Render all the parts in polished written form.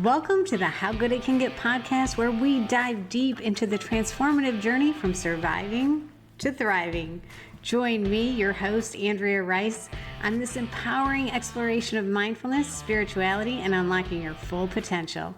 Welcome to the How Good It Can Get podcast, where we dive deep into the transformative journey from surviving to thriving. Join me, your host, Andrea Rice, on this empowering exploration of mindfulness, spirituality, and unlocking your full potential.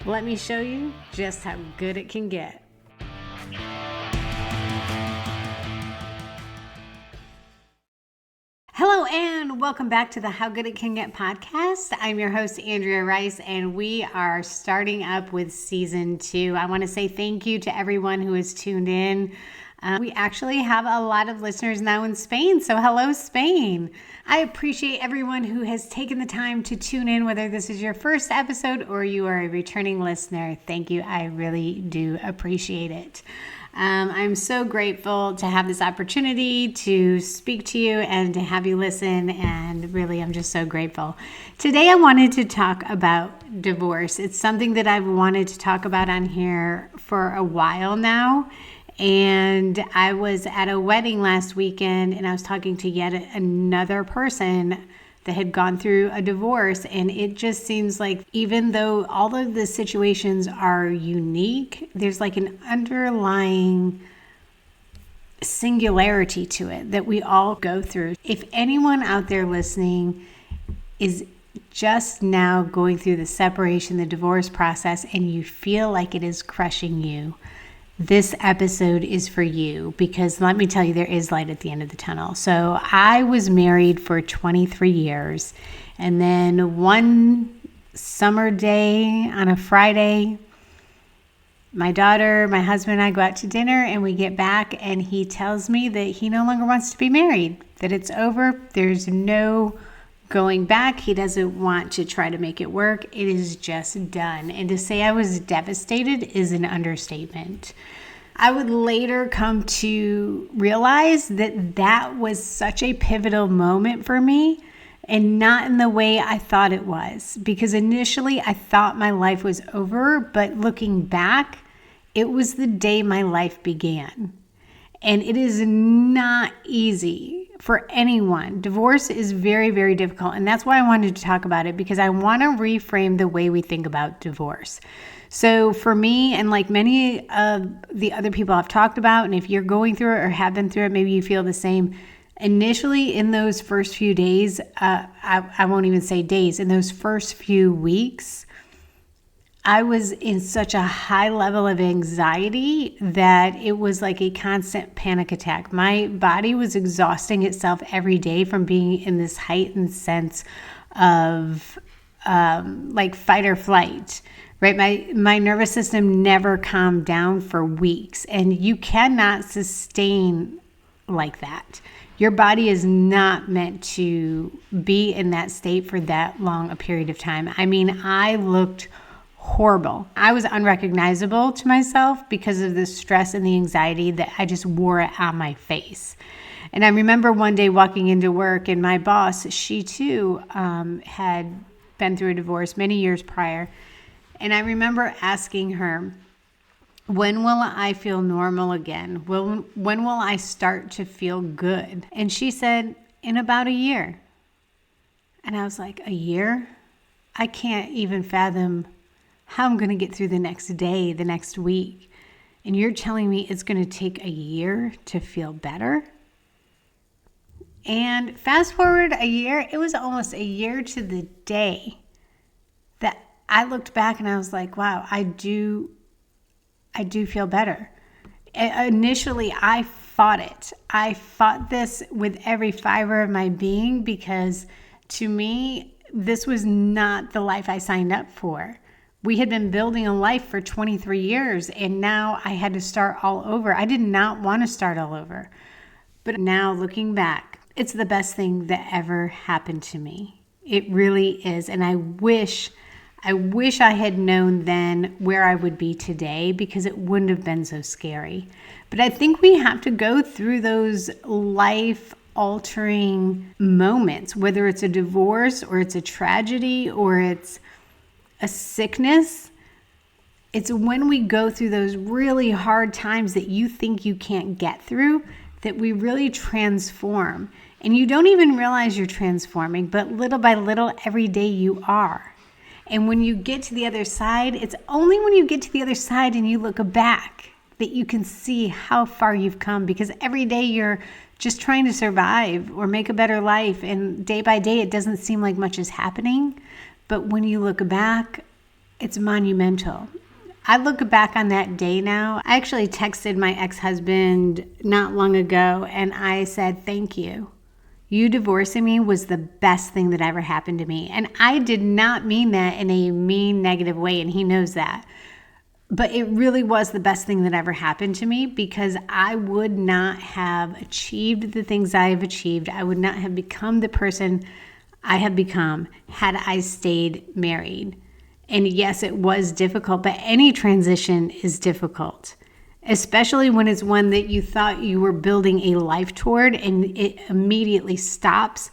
Let me show you just how good it can get. Hello and welcome back to the How Good It Can Get podcast. I'm your host, Andrea Rice, and we are starting up with season 2. I want to say thank you to everyone who has tuned in. We actually have a lot of listeners now in Spain, so hello, Spain. I appreciate everyone who has taken the time to tune in, whether this is your first episode or you are a returning listener. Thank you. I really do appreciate it. I'm so grateful to have this opportunity to speak to you and to have you listen, and really I'm just so grateful. Today I wanted to talk about divorce. It's something that I've wanted to talk about on here for a while now, and I was at a wedding last weekend and I was talking to yet another person that had gone through a divorce, and it just seems like even though all of the situations are unique, there's like an underlying singularity to it that we all go through. If anyone out there listening is just now going through the separation, the divorce process, and you feel like it is crushing you, this episode is for you, because let me tell you, there is light at the end of the tunnel. So I was married for 23 years, and then one summer day on a Friday, my daughter, my husband, and I go out to dinner, and we get back, and he tells me that he no longer wants to be married, that it's over. There's no going back. He doesn't want to try to make it work. It is just done. And to say I was devastated is an understatement. I would later come to realize that that was such a pivotal moment for me, and not in the way I thought it was. Because initially I thought my life was over, but looking back, it was the day my life began. And it is not easy for anyone. Divorce is very, very difficult. And that's why I wanted to talk about it, because I want to reframe the way we think about divorce. So for me, and like many of the other people I've talked about, and if you're going through it or have been through it, maybe you feel the same. Initially, in those first few days, I won't even say days, in those first few weeks, I was in such a high level of anxiety that it was like a constant panic attack. My body was exhausting itself every day from being in this heightened sense of like fight or flight, right? My nervous system never calmed down for weeks, and you cannot sustain like that. Your body is not meant to be in that state for that long a period of time. I mean, I looked horrible. I was unrecognizable to myself because of the stress and the anxiety that I just wore it on my face. And I remember one day walking into work, and my boss, she too had been through a divorce many years prior. And I remember asking her, when will I feel normal again? When will I start to feel good? And she said, in about a year. And I was like, a year? I can't even fathom how I'm going to get through the next day, the next week. And you're telling me it's going to take a year to feel better? And fast forward a year, it was almost a year to the day that I looked back and I was like, wow, I do feel better. Initially, I fought it. I fought this with every fiber of my being, because to me, this was not the life I signed up for. We had been building a life for 23 years, and now I had to start all over. I did not want to start all over. But now looking back, it's the best thing that ever happened to me. It really is. And I wish I had known then where I would be today, because it wouldn't have been so scary. But I think we have to go through those life-altering moments, whether it's a divorce or it's a tragedy or it's a sickness. It's when we go through those really hard times that you think you can't get through that we really transform. And you don't even realize you're transforming, but little by little, every day you are. And when you get to the other side, it's only when you get to the other side and you look back that you can see how far you've come, because every day you're just trying to survive or make a better life. And day by day, it doesn't seem like much is happening. But when you look back, it's monumental. I look back on that day now. I actually texted my ex-husband not long ago and I said, thank you. You divorcing me was the best thing that ever happened to me. And I did not mean that in a mean, negative way, and he knows that. But it really was the best thing that ever happened to me, because I would not have achieved the things I have achieved. I would not have become the person I have become had I stayed married. And yes, it was difficult, but any transition is difficult, especially when it's one that you thought you were building a life toward and it immediately stops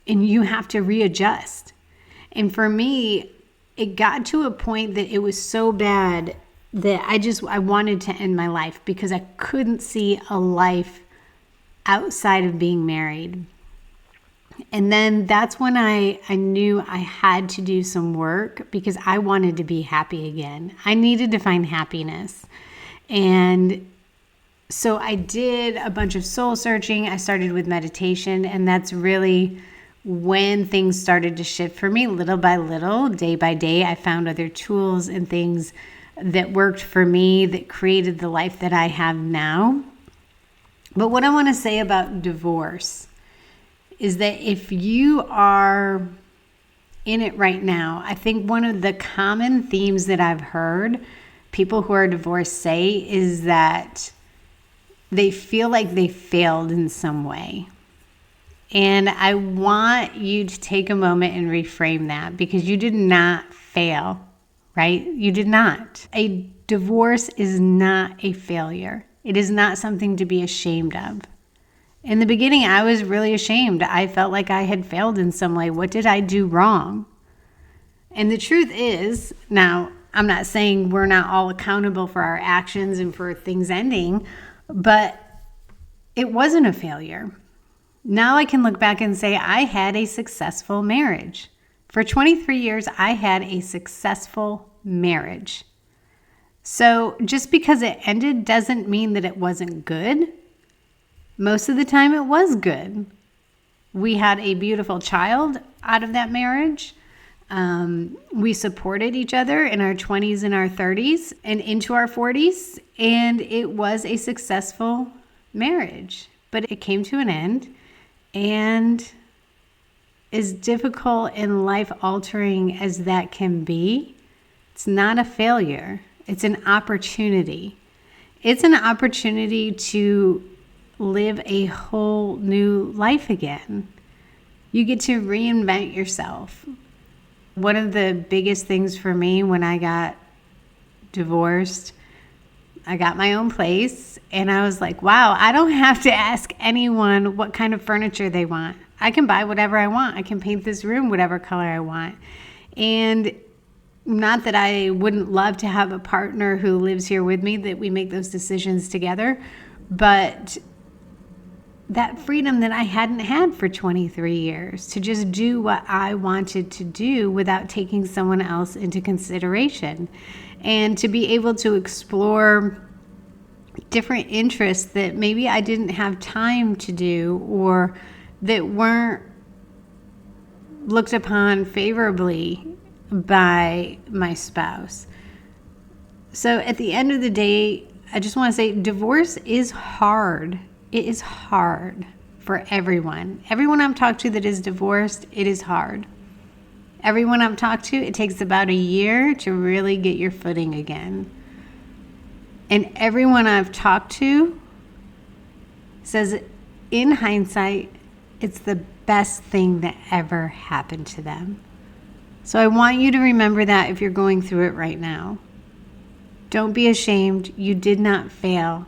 and you have to readjust. And for me, it got to a point that it was so bad that I wanted to end my life, because I couldn't see a life outside of being married. And then that's when I knew I had to do some work, because I wanted to be happy again. I needed to find happiness. And so I did a bunch of soul searching. I started with meditation, and that's really when things started to shift for me little by little, day by day. I found other tools and things that worked for me, that created the life that I have now. But what I want to say about divorce is that if you are in it right now, I think one of the common themes that I've heard people who are divorced say is that they feel like they failed in some way. And I want you to take a moment and reframe that, because you did not fail, right? You did not. A divorce is not a failure. It is not something to be ashamed of. In the beginning, I was really ashamed. I felt like I had failed in some way. What did I do wrong? And the truth is, now, I'm not saying we're not all accountable for our actions and for things ending, but it wasn't a failure. Now I can look back and say I had a successful marriage. For 23 years, I had a successful marriage. So just because it ended doesn't mean that it wasn't good. Most of the time it was good. We had a beautiful child out of that marriage. We supported each other in our 20s and our 30s and into our 40s. And it was a successful marriage. But it came to an end. And as difficult and life-altering as that can be, it's not a failure. It's an opportunity. It's an opportunity to live a whole new life again. You get to reinvent yourself. One of the biggest things for me when I got divorced, I got my own place, and I was like, wow, I don't have to ask anyone what kind of furniture they want. I can buy whatever I want. I can paint this room whatever color I want. And not that I wouldn't love to have a partner who lives here with me, that we make those decisions together, but that freedom that I hadn't had for 23 years to just do what I wanted to do without taking someone else into consideration, and to be able to explore different interests that maybe I didn't have time to do, or that weren't looked upon favorably by my spouse. So at the end of the day, I just want to say divorce is hard. It is hard for everyone. Everyone I've talked to that is divorced, it is hard. Everyone I've talked to, it takes about a year to really get your footing again. And everyone I've talked to says, in hindsight, it's the best thing that ever happened to them. So I want you to remember that if you're going through it right now. Don't be ashamed. You did not fail.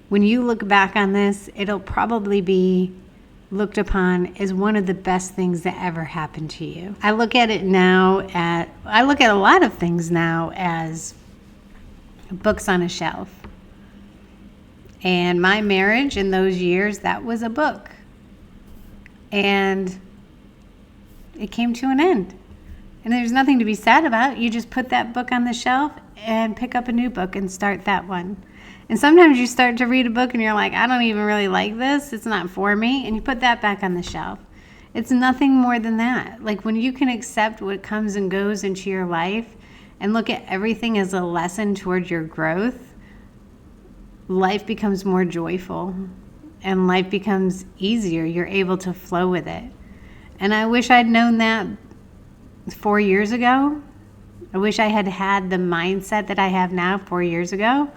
When you look back on this, it'll probably be looked upon as one of the best things that ever happened to you. I look at a lot of things now as books on a shelf. And my marriage in those years, that was a book. And it came to an end. And there's nothing to be sad about. You just put that book on the shelf and pick up a new book and start that one. And sometimes you start to read a book and you're like, I don't even really like this. It's not for me. And you put that back on the shelf. It's nothing more than that. Like when you can accept what comes and goes into your life and look at everything as a lesson toward your growth, life becomes more joyful and life becomes easier. You're able to flow with it. And I wish I'd known that 4 years ago. I wish I had had the mindset that I have now 4 years ago.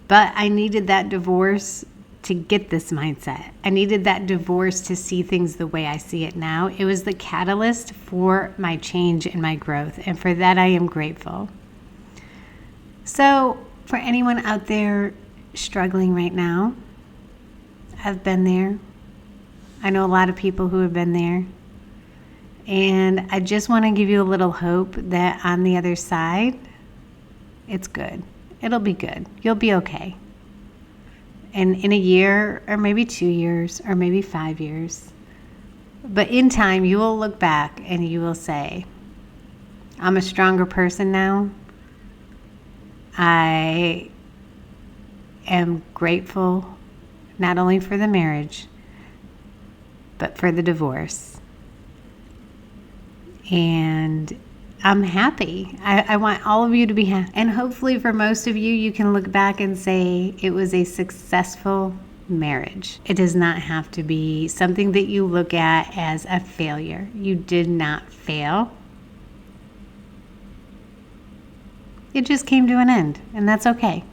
But I needed that divorce to get this mindset. I needed that divorce to see things the way I see it now. It was the catalyst for my change and my growth. And for that, I am grateful. So for anyone out there struggling right now, I've been there. I know a lot of people who have been there. And I just want to give you a little hope that on the other side, it's good. It'll be good. You'll be okay. And in a year, or maybe 2 years, or maybe 5 years, but in time, you will look back and you will say, I'm a stronger person now. I am grateful not only for the marriage, but for the divorce. And I'm happy. I want all of you to be happy. And hopefully for most of you, you can look back and say it was a successful marriage. It does not have to be something that you look at as a failure. You did not fail. It just came to an end, and that's okay.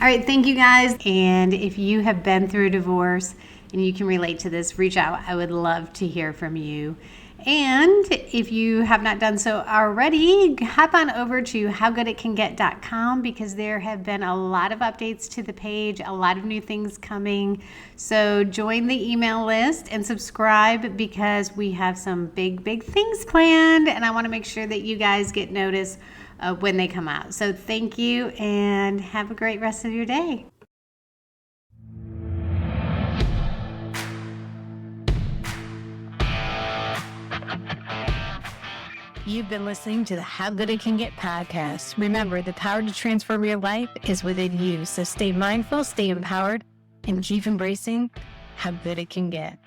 All right, thank you guys. And if you have been through a divorce and you can relate to this, reach out. I would love to hear from you. And if you have not done so already, hop on over to howgooditcanget.com because there have been a lot of updates to the page, a lot of new things coming. So join the email list and subscribe because we have some big things planned. And I want to make sure that you guys get notice when they come out. So thank you and have a great rest of your day. You've been listening to the How Good It Can Get podcast. Remember, the power to transform your life is within you. So stay mindful, stay empowered, and keep embracing how good it can get.